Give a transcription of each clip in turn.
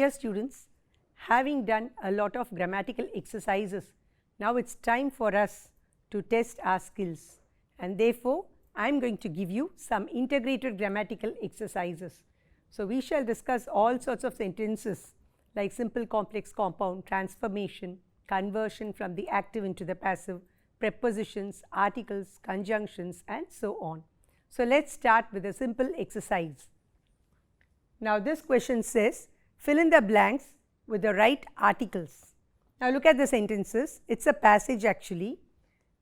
Dear students, having done a lot of grammatical exercises, now it's time for us to test our skills, and therefore I am going to give you some integrated grammatical exercises. So we shall discuss all sorts of sentences like simple, complex, compound, transformation, conversion from the active into the passive, prepositions, articles, conjunctions, and so on. So let's start with a simple exercise. Now this question says, fill in the blanks with the right articles. Now look at the sentences. It's a passage actually.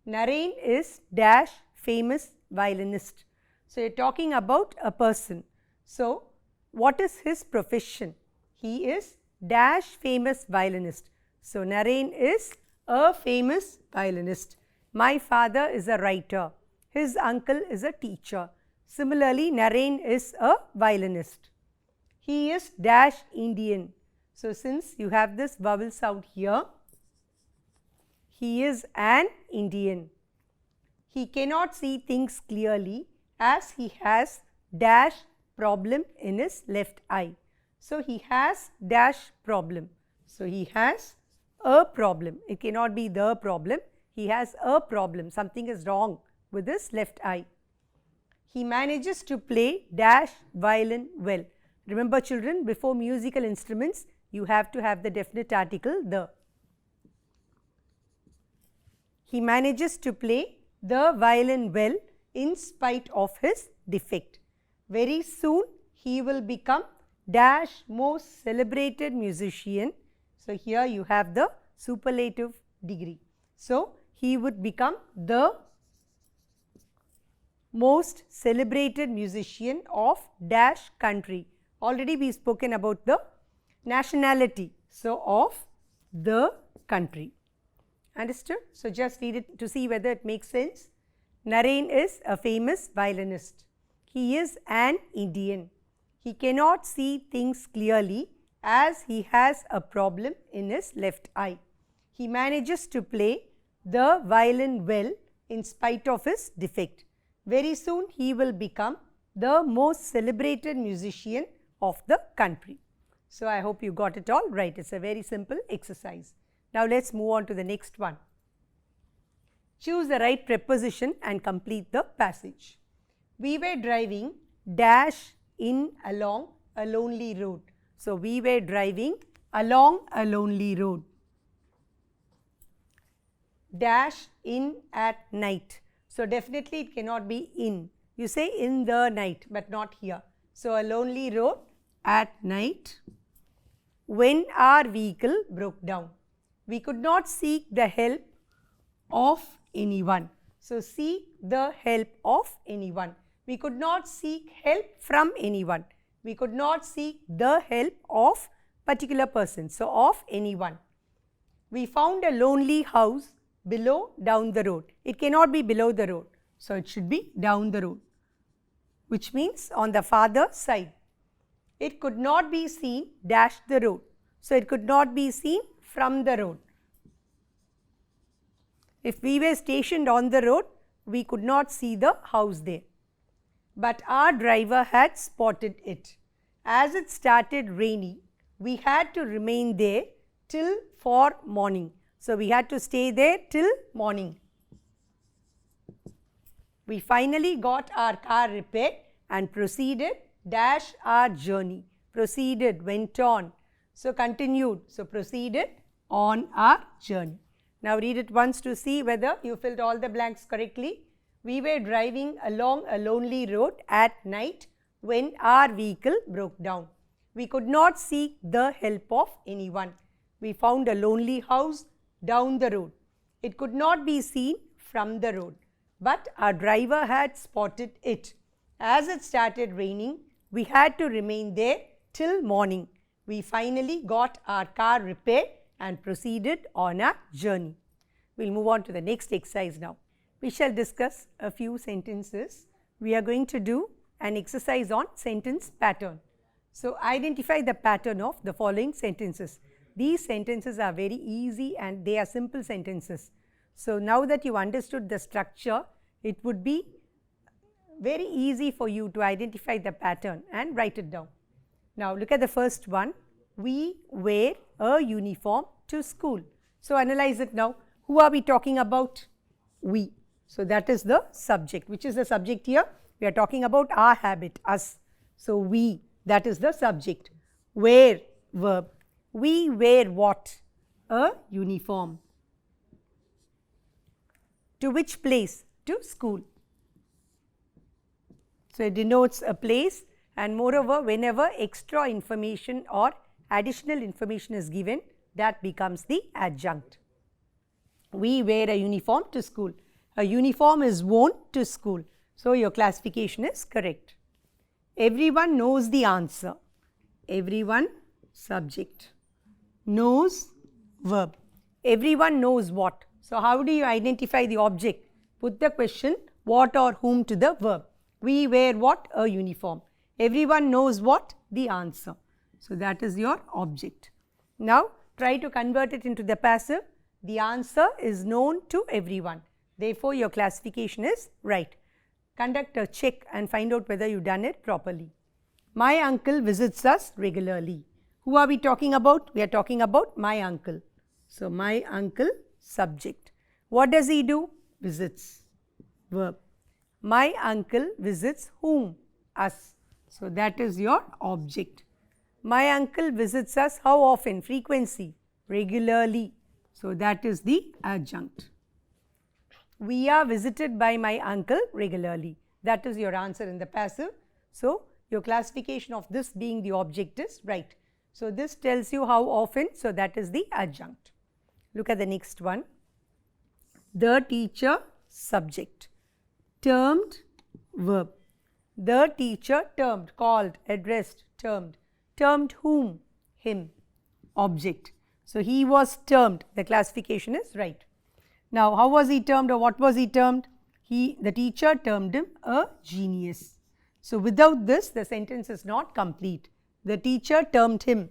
Naren is dash famous violinist. So you're talking about a person. So what is his profession? He is dash famous violinist. So Naren is a famous violinist. My father is a writer. His uncle is a teacher. Similarly, Naren is a violinist. He is dash Indian. So since you have this vowel sound here, he is an Indian. He cannot see things clearly as he has dash problem in his left eye. So he has dash problem. So he has a problem. It cannot be the problem. He has a problem. Something is wrong with his left eye. He manages to play dash violin well. Remember children, before musical instruments, you have to have the definite article the. He manages to play the violin well in spite of his defect. Very soon he will become dash most celebrated musician. So here you have the superlative degree. So he would become the most celebrated musician of dash country. Already we spoken about the nationality. So of the country. Understood? So just read it to see whether it makes sense. Naren is a famous violinist. He is an Indian. He cannot see things clearly as he has a problem in his left eye. He manages to play the violin well in spite of his defect. Very soon he will become the most celebrated musician of the country. So I hope you got it all right. It's a very simple exercise. Now let's move on to the next one. Choose the right preposition and complete the passage. We were driving dash in along a lonely road. So we were driving along a lonely road. Dash in at night. So definitely it cannot be in. You say in the night, but not here. So a lonely road at night. When our vehicle broke down. We could not seek the help of anyone. So seek the help of anyone. We could not seek help from anyone. We could not seek the help of particular person. So of anyone. We found a lonely house below down the road. It cannot be below the road. So it should be down the road, which means on the farther side. It could not be seen dash the road. So it could not be seen from the road. If we were stationed on the road, we could not see the house there. But our driver had spotted it. As it started raining, we had to remain there till for morning. So we had to stay there till morning. We finally got our car repaired and proceeded dash our journey. Proceeded, went on. So continued. So proceeded on our journey. Now read it once to see whether you filled all the blanks correctly. We were driving along a lonely road at night when our vehicle broke down. We could not seek the help of anyone. We found a lonely house down the road. It could not be seen from the road, but our driver had spotted it. As it started raining, we had to remain there till morning. We finally got our car repaired and proceeded on our journey. We'll move on to the next exercise now. We shall discuss a few sentences. We are going to do an exercise on sentence pattern. So identify the pattern of the following sentences. These sentences are very easy and they are simple sentences. So now that you understood the structure, it would be very easy for you to identify the pattern and write it down. Now look at the first one. We wear a uniform to school. So analyze it now. Who are we talking about? We. So that is the subject. Which is the subject here? We are talking about our habit, us. So we, that is the subject. Wear, verb. We wear what? A uniform. To which place? To school. So it denotes a place, and moreover, whenever extra information or additional information is given, that becomes the adjunct. We wear a uniform to school. A uniform is worn to school. So your classification is correct. Everyone knows the answer. Everyone, subject. Knows, verb. Everyone knows what? So how do you identify the object? Put the question what or whom to the verb. We wear what? A uniform. Everyone knows what? The answer. So that is your object. Now try to convert it into the passive. The answer is known to everyone. Therefore your classification is right. Conduct a check and find out whether you done it properly. My uncle visits us regularly. Who are we talking about? We are talking about my uncle. So my uncle, subject. What does he do? Visits, verb. My uncle visits whom? Us. So that is your object. My uncle visits us how often? Frequency, regularly. So that is the adjunct. We are visited by my uncle regularly. That is your answer in the passive. So your classification of this being the object is right. So this tells you how often. So that is the adjunct. Look at the next one. The teacher, subject. Termed, verb. The teacher termed, called, addressed, termed. Termed whom? Him, object. So he was termed. The classification is right. Now how was he termed or what was he termed? The teacher termed him a genius. So without this the sentence is not complete. The teacher termed him.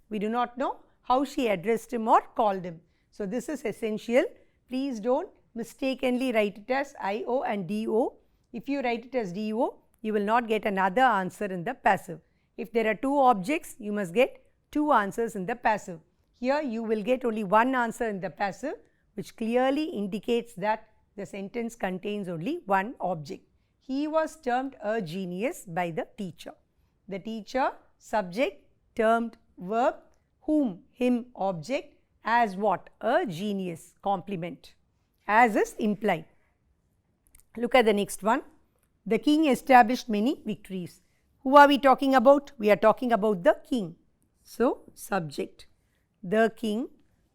We do not know how she addressed him or called him. So this is essential. Please don't mistakenly write it as IO and DO. If you write it as DO, you will not get another answer in the passive. If there are two objects, you must get two answers in the passive. Here you will get only one answer in the passive, which clearly indicates that the sentence contains only one object. He was termed a genius by the teacher. The teacher, subject, termed, verb, whom, him, object, as what? A genius, complement, as is implied. Look at the next one. The king established many victories. Who are we talking about? We are talking about the king. So, subject. The king.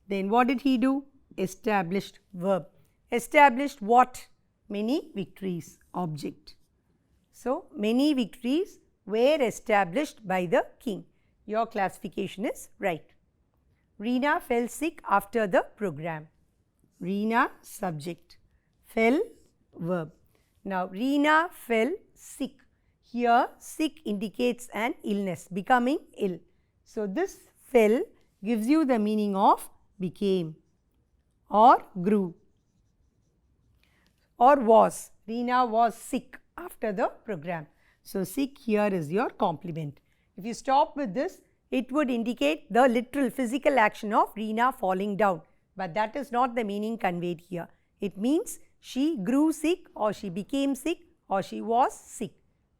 Then what did he do? Established, verb. Established what? Many victories, object. So, many victories were established by the king. Your classification is right. Reena fell sick after the program. Reena, subject. Fell, verb. Now, Reena fell sick. Here, sick indicates an illness, becoming ill. So, this fell gives you the meaning of became or grew or was. Reena was sick after the program. So, sick here is your complement. If you stop with this, it would indicate the literal physical action of Reena falling down. But that is not the meaning conveyed here. It means she grew sick or she became sick or she was sick.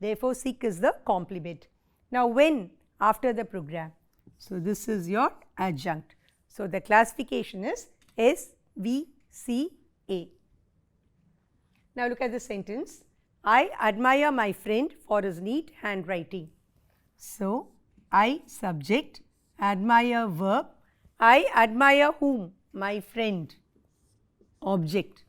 Therefore, sick is the complement. Now, when? After the program. So, this is your adjunct. So, the classification is SVCA. Now, look at the sentence. I admire my friend for his neat handwriting. So, I, subject, admire, verb. I admire whom? My friend, object.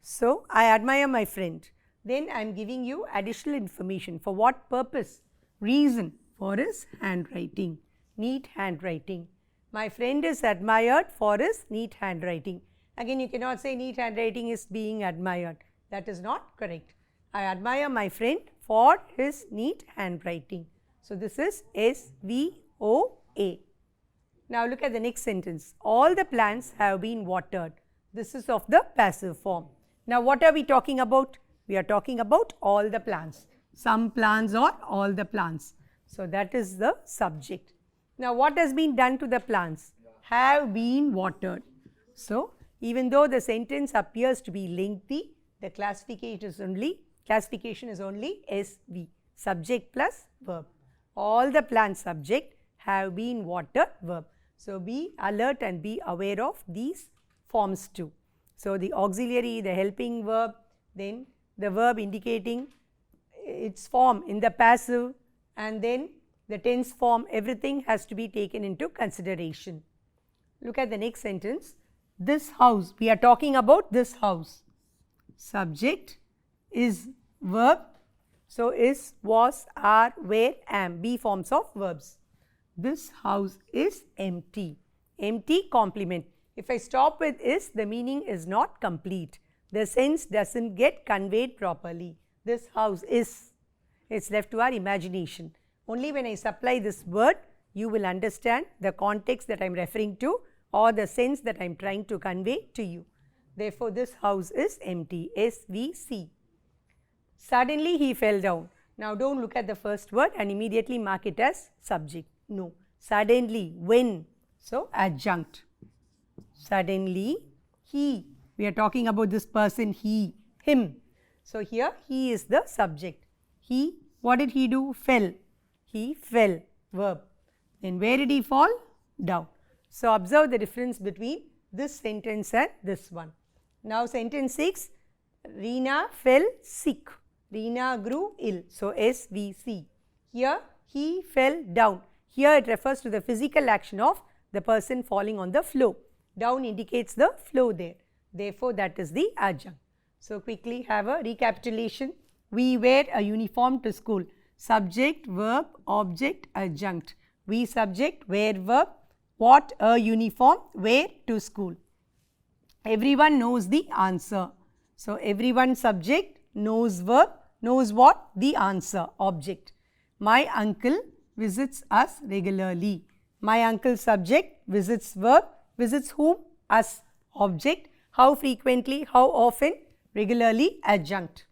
So, I admire my friend. Then I am giving you additional information. For what purpose? Reason. For his handwriting, neat handwriting. My friend is admired for his neat handwriting. Again, you cannot say neat handwriting is being admired. That is not correct. I admire my friend for his neat handwriting. So, this is SVOA. Now, look at the next sentence. All the plants have been watered. This is of the passive form. Now, what are we talking about? We are talking about all the plants. Some plants or all the plants. So, that is the subject. Now what has been done to the plants? Have been watered. So even though the sentence appears to be lengthy, the classification is only SV, subject plus verb. All the plant subject have been watered verb. So be alert and be aware of these forms too. So the auxiliary, the helping verb, then the verb indicating its form in the passive, and then the tense form, everything has to be taken into consideration. Look at the next sentence. This house, we are talking about this house. Subject is verb. So is, was, are, were, am, be forms of verbs. This house is empty. Empty complement. If I stop with is, the meaning is not complete. The sense doesn't get conveyed properly. This house is. It's left to our imagination. Only when I supply this word, you will understand the context that I am referring to or the sense that I am trying to convey to you. Therefore, this house is empty. SVC. Suddenly he fell down. Now don't look at the first word and immediately mark it as subject. No. Suddenly, when. So adjunct. Suddenly, he. We are talking about this person, he, him. So here he is the subject. He, what did he do? Fell. He fell, verb. Then where did he fall? Down. So observe the difference between this sentence and this one. Now sentence 6, Reena fell sick. Reena grew ill. So SVC. Here he fell down. Here it refers to the physical action of the person falling on the floor. Down indicates the flow there. Therefore, that is the adjunct. So quickly have a recapitulation. We wear a uniform to school. Subject, verb, object, adjunct. We subject, wear verb. What a uniform, wear to school. Everyone knows the answer. So everyone subject, knows verb, knows what? The answer, object. My uncle visits us regularly. My uncle subject, visits verb, visits whom? Us, object. How frequently, how often? Regularly, adjunct.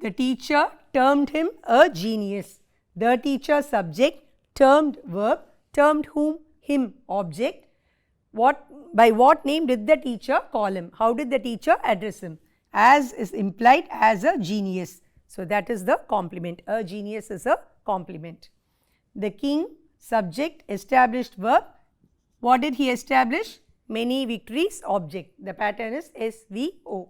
The teacher termed him a genius. The teacher subject, termed verb, termed whom? Him, object. By what name did the teacher call him? How did the teacher address him? As is implied, as a genius. So that is the complement. A genius is a complement. The king subject, established verb. What did he establish? Many victories, object. The pattern is SVO.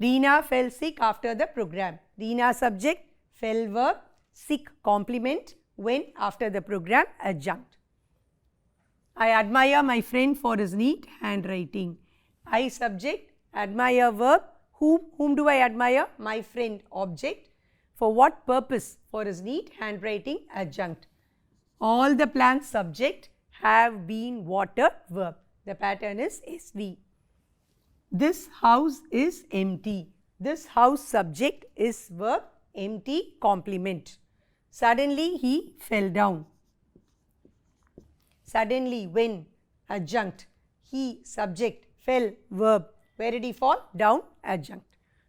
Reena fell sick after the program. Reena subject, fell verb, sick complement, when after the program, adjunct. I admire my friend for his neat handwriting. I subject, admire verb. Whom do I admire? My friend, object. For what purpose? For his neat handwriting, adjunct. All the plants subject have been watered, verb. The pattern is SV. This house is empty. This house subject is verb, empty complement. Suddenly he fell down. Suddenly, when, adjunct. He subject, fell, verb. Where did he fall? Down, adjunct.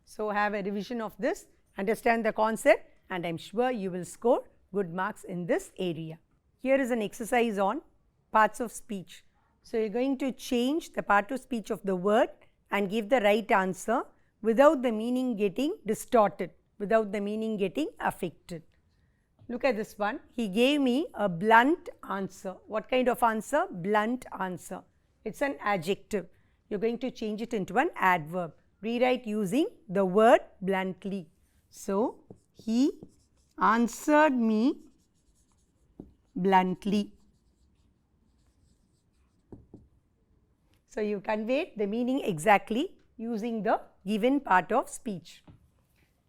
So have a revision of this, understand the concept, and I am sure you will score good marks in this area. Here is an exercise on parts of speech. So you are going to change the part of speech of the word and give the right answer without the meaning getting distorted, without the meaning getting affected. Look at this one. He gave me a blunt answer. What kind of answer? Blunt answer. It's an adjective. You're going to change it into an adverb. Rewrite using the word bluntly. So, he answered me bluntly. So, you conveyed the meaning exactly using the given part of speech.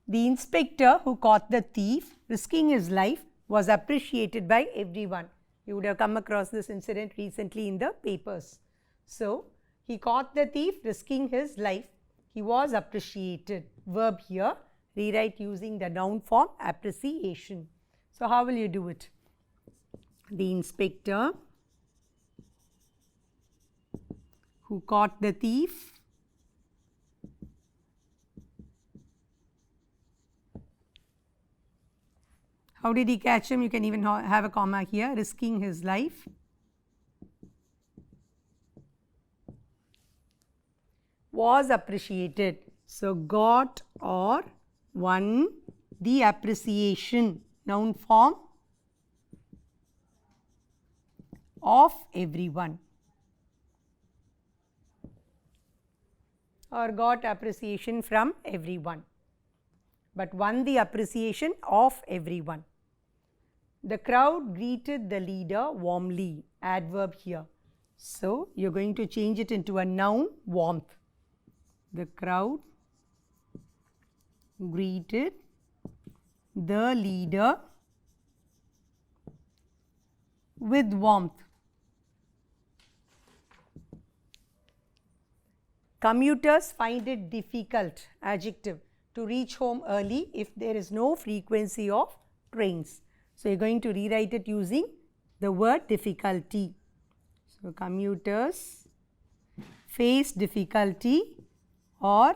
The inspector who caught the thief risking his life was appreciated by everyone. You would have come across this incident recently in the papers. So, he caught the thief risking his life. He was appreciated. Verb here, rewrite using the noun form appreciation. So, how will you do it? The inspector who caught the thief How did he catch him? You can even have a comma here, risking his life. Was appreciated. So, got or won the appreciation, noun form, of everyone, or got appreciation from everyone, but won the appreciation of everyone. The crowd greeted the leader warmly, adverb here. So, you are going to change it into a noun, warmth. The crowd greeted the leader with warmth. Commuters find it difficult, adjective, to reach home early if there is no frequency of trains. So, you are going to rewrite it using the word difficulty. So, commuters face difficulty or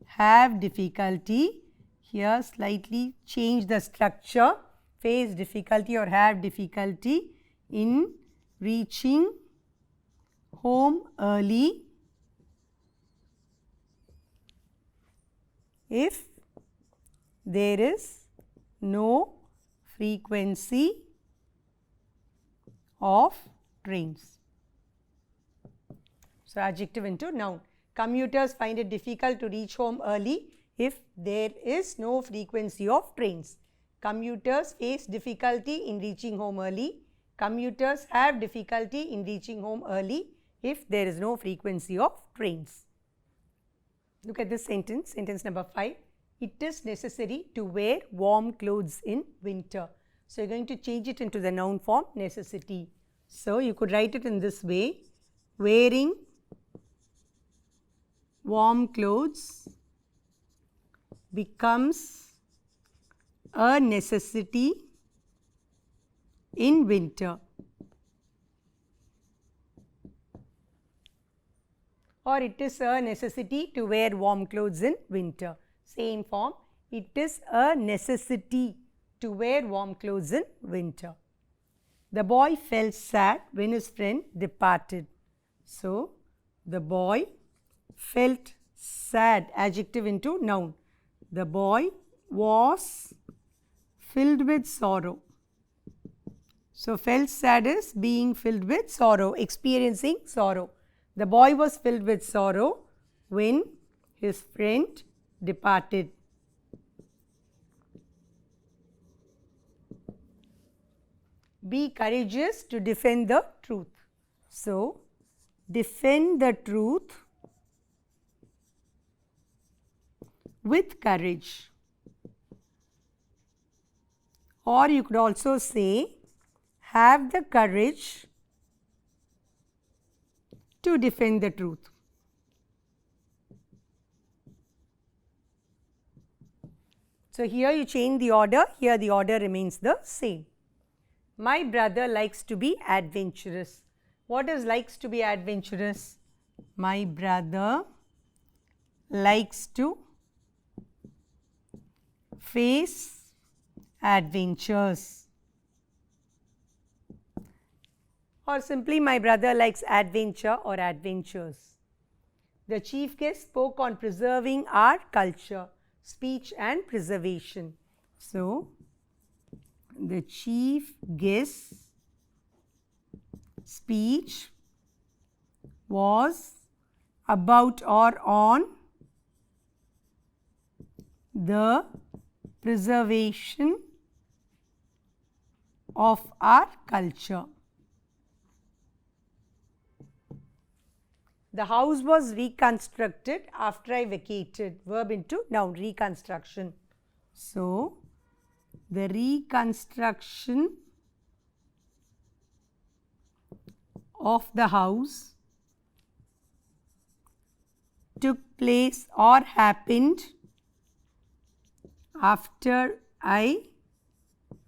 have difficulty. Here slightly change the structure, face difficulty or have difficulty in reaching home early if there is no frequency of trains. So, adjective into noun. Commuters find it difficult to reach home early if there is no frequency of trains. Commuters face difficulty in reaching home early. Commuters have difficulty in reaching home early if there is no frequency of trains. Look at this sentence, sentence number 5. It is necessary to wear warm clothes in winter. So, you are going to change it into the noun form, necessity. So, you could write it in this way, wearing warm clothes becomes a necessity in winter. Or it is a necessity to wear warm clothes in winter. Same form, it is a necessity to wear warm clothes in winter. The boy felt sad when his friend departed. So, the boy felt sad, adjective into noun. The boy was filled with sorrow. So, felt sad is being filled with sorrow, experiencing sorrow. The boy was filled with sorrow when his friend departed. Be courageous to defend the truth. So, defend the truth with courage. Or you could also say, have the courage to defend the truth. So, here you change the order, here the order remains the same. My brother likes to be adventurous. What is likes to be adventurous? My brother likes to face adventures. Or simply, my brother likes adventure or adventures. The chief guest spoke on preserving our culture, speech and preservation. So, the chief guest's speech was about or on the preservation of our culture. The house was reconstructed after I vacated. Verb into noun, reconstruction. So, the reconstruction of the house took place or happened after I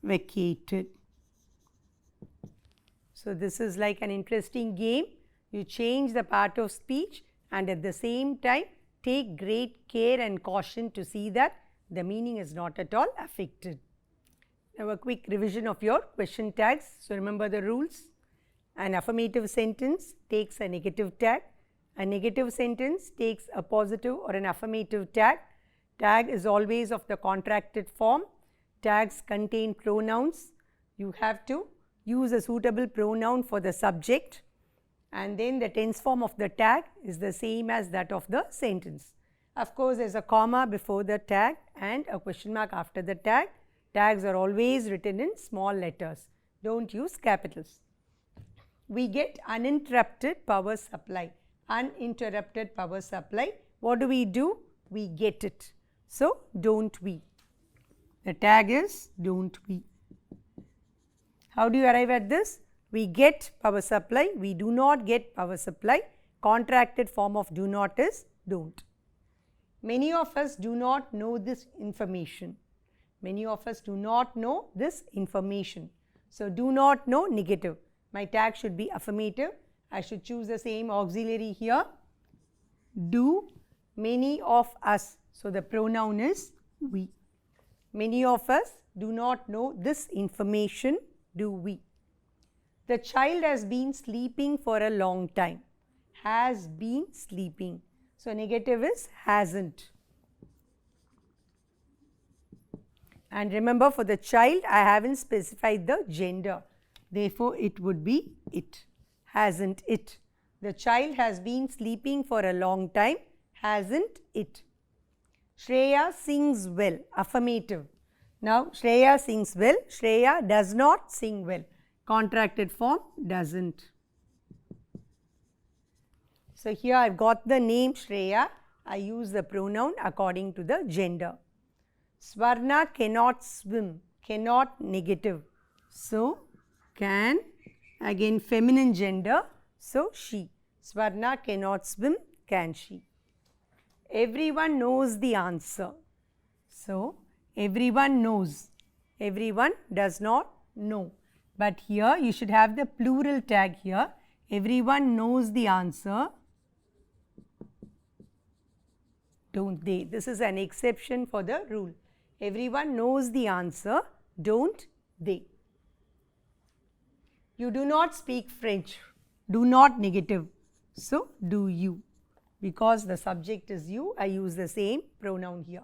vacated. So, this is like an interesting game. You change the part of speech and at the same time take great care and caution to see that the meaning is not at all affected. Now a quick revision of your question tags. So remember the rules. An affirmative sentence takes a negative tag. A negative sentence takes a positive or an affirmative tag. Tag is always of the contracted form. Tags contain pronouns. You have to use a suitable pronoun for the subject, and then the tense form of the tag is the same as that of the sentence. Of course, there is a comma before the tag and a question mark after the tag. Tags are always written in small letters. Don't use capitals. We get uninterrupted power supply. Uninterrupted power supply. What do? We get it. So, don't we. The tag is don't we. How do you arrive at this? We get power supply. We do not get power supply. Contracted form of do not is don't. Many of us do not know this information. Many of us do not know this information. So, do not know negative. My tag should be affirmative. I should choose the same auxiliary here. Do. Many of us. So, the pronoun is we. Many of us do not know this information. Do we? The child has been sleeping for a long time. Has been sleeping. So, negative is hasn't. And remember, for the child I haven't specified the gender. Therefore, it would be it. Hasn't it. The child has been sleeping for a long time. Hasn't it. Shreya sings well. Affirmative. Now, Shreya sings well. Shreya does not sing well. Contracted form doesn't. So, here I have got the name Shreya. I use the pronoun according to the gender. Swarna cannot swim. Cannot negative. So, can, again feminine gender. So, she. Swarna cannot swim. Can she? Everyone knows the answer. So, everyone knows. Everyone does not know. But here you should have the plural tag here. Everyone knows the answer. Don't they? This is an exception for the rule. Everyone knows the answer. Don't they? You do not speak French. Do not negative. So, do you. Because the subject is you, I use the same pronoun here.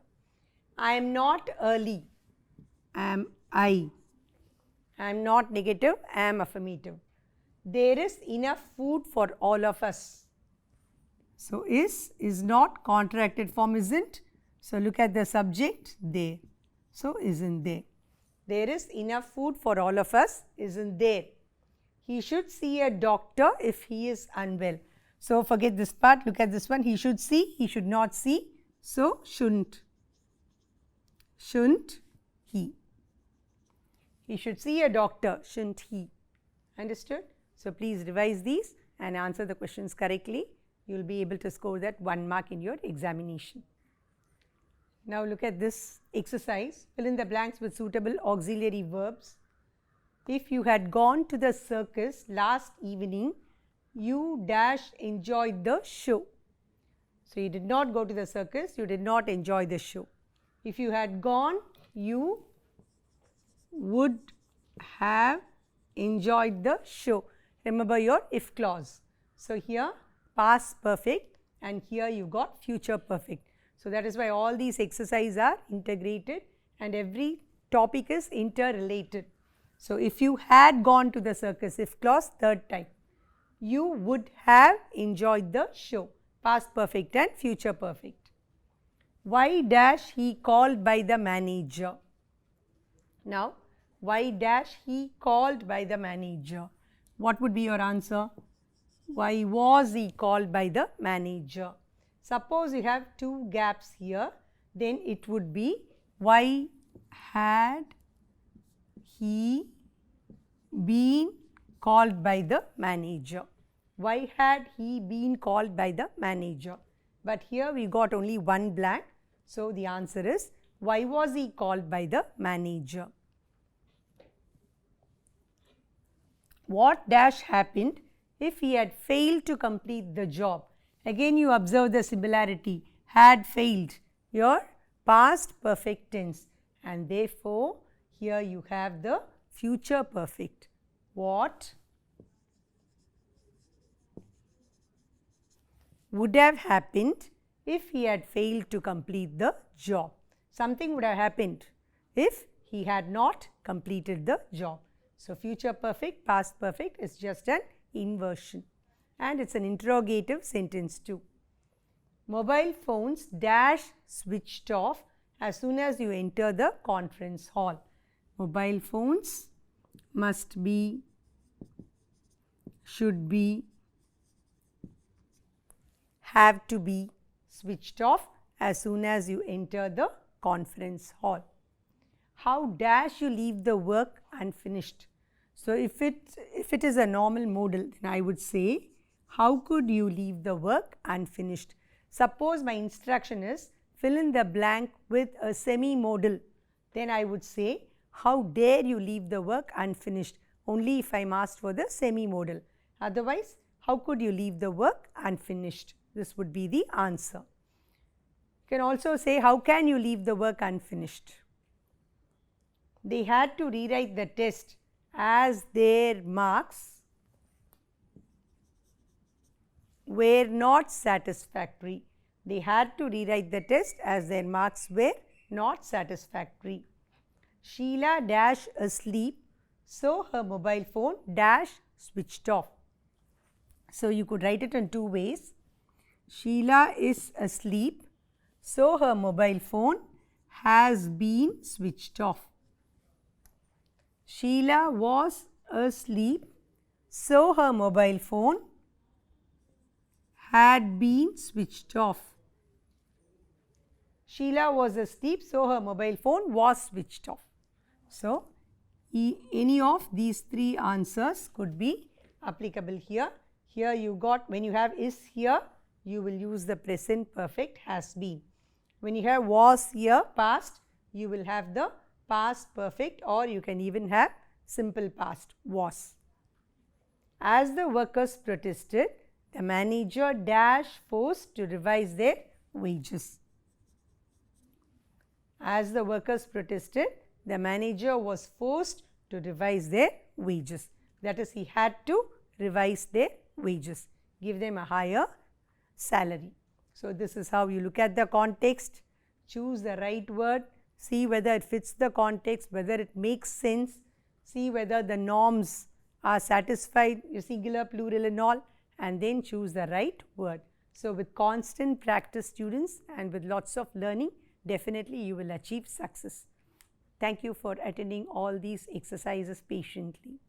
I am not early. Am I. I am not negative. I am affirmative. There is enough food for all of us. So, is not, contracted form isn't. So, look at the subject, there. So, isn't there. There is enough food for all of us, isn't there. He should see a doctor if he is unwell. So, forget this part, look at this one. He should see, he should not see. So, shouldn't. Shouldn't he. He should see a doctor, shouldn't he. Understood? So, please revise these and answer the questions correctly. You will be able to score that 1 mark in your examination. Now, look at this exercise. Fill in the blanks with suitable auxiliary verbs. If you had gone to the circus last evening, you dash enjoyed the show. So, you did not go to the circus, you did not enjoy the show. If you had gone, you would have enjoyed the show. Remember your if clause. So, here past perfect and here you got future perfect. So, that is why all these exercises are integrated and every topic is interrelated. So, if you had gone to the circus, if clause, third type. You would have enjoyed the show, past perfect and future perfect. Why dash he called by the manager? Now, why dash he called by the manager? What would be your answer? Why was he called by the manager? Suppose you have two gaps here, then it would be why had he been called by the manager? Why had he been called by the manager? But here we got only one blank. So, the answer is why was he called by the manager? What dash happened if he had failed to complete the job? Again you observe the similarity. Had failed, your past perfect tense, and therefore Here you have the future perfect. What would have happened if he had failed to complete the job? Something would have happened if he had not completed the job. So, future perfect, past perfect is just an inversion, and it's an interrogative sentence too. Mobile phones dash switched off as soon as you enter the conference hall. Mobile phones must be, should be, have to be switched off as soon as you enter the conference hall. How dash you leave the work unfinished? So, if it is a normal modal, then I would say, how could you leave the work unfinished? Suppose my instruction is fill in the blank with a semi-modal, then I would say, how dare you leave the work unfinished? Only if I am asked for the semi-modal. Otherwise, how could you leave the work unfinished? This would be the answer. You can also say, how can you leave the work unfinished? They had to rewrite the test as their marks were not satisfactory. They had to rewrite the test as their marks were not satisfactory. Sheila dash asleep, so her mobile phone dash switched off. So, you could write it in two ways. Sheila is asleep, so her mobile phone has been switched off. Sheila was asleep, so her mobile phone had been switched off. Sheila was asleep, so her mobile phone was switched off. So, any of these three answers could be applicable here. Here you got, when you have is here, you will use the present perfect has been. When you have was here, past, you will have the past perfect, or you can even have simple past, was. As the workers protested, the manager dash forced to revise their wages. As the workers protested, the manager was forced to revise their wages. That is, he had to revise their wages, give them a higher salary. So, this is how you look at the context, choose the right word, see whether it fits the context, whether it makes sense, see whether the norms are satisfied, singular, plural and all, and then choose the right word. So, with constant practice, students, and with lots of learning, definitely you will achieve success. Thank you for attending all these exercises patiently.